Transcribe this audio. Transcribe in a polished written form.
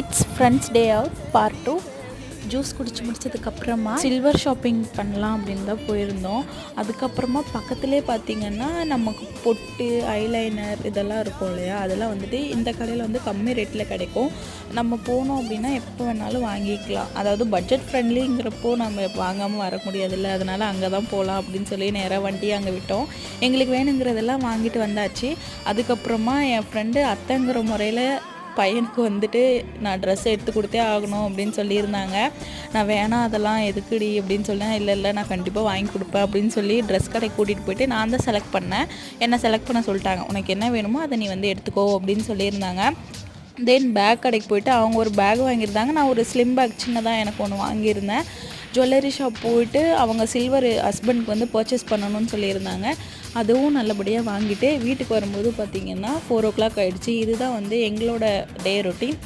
It's friends day out part 2. Juice குடிச்சு முடிச்சதுக்கப்புறமா silver shopping பண்ணலாம் அப்படின்னு தான் போயிருந்தோம். அதுக்கப்புறமா பக்கத்துலேயே பார்த்திங்கன்னா நமக்கு பொட்டு, ஐலைனர் இதெல்லாம் இருக்கும் இல்லையா, அதெல்லாம் வந்துட்டு இந்த கடையில் வந்து கம்மி ரேட்டில் கிடைக்கும். நம்ம போனோம் அப்படின்னா எப்போ வேணாலும் வாங்கிக்கலாம். அதாவது பட்ஜெட் ஃப்ரெண்ட்லிங்கிறப்போ நம்ம வாங்காமல் வர முடியாதுல்ல, அதனால் அங்கே தான் போகலாம் அப்படின்னு சொல்லி நேராக வண்டியை அங்கே விட்டோம். எங்களுக்கு வேணுங்கிறதெல்லாம் வாங்கிட்டு வந்தாச்சு. அதுக்கப்புறமா என் ஃப்ரெண்டு அத்தைங்கிற முறையில் பையனுக்கு வந்துட்டு நான் ட்ரெஸ் எடுத்து கொடுத்தே ஆகணும் அப்படின்னு சொல்லியிருந்தாங்க. நான் வேணாம் அதெல்லாம் எதுக்குடி அப்படின்னு சொன்னேன். இல்லை நான் கண்டிப்பாக வாங்கி கொடுப்பேன் அப்படின்னு சொல்லி ட்ரெஸ் கடைக்கு கூட்டிகிட்டு போயிட்டு நான் தான் செலக்ட் பண்ணேன். என்னை செலக்ட் பண்ண சொல்லிட்டாங்க. உனக்கு என்ன வேணுமோ அதை நீ வந்து எடுத்துக்கோ அப்படின்னு சொல்லியிருந்தாங்க. தென் பேக் கடைக்கு போயிட்டு அவங்க ஒரு பேக் வாங்கியிருந்தாங்க. நான் ஒரு ஸ்லிம் பேக் சின்னதாக எனக்கு ஒன்று வாங்கியிருந்தேன். ஜுவல்லரி ஷாப் போயிட்டு அவங்க சில்வர் ஹஸ்பண்டுக்கு வந்து பர்ச்சேஸ் பண்ணணும்னு சொல்லியிருந்தாங்க. அதுவும் நல்லபடியாக வாங்கிட்டு வீட்டுக்கு வரும்போது பார்த்திங்கன்னா 4 o'clock ஆகிடுச்சு. இதுதான் வந்து எங்களோட டே ரொட்டீன்.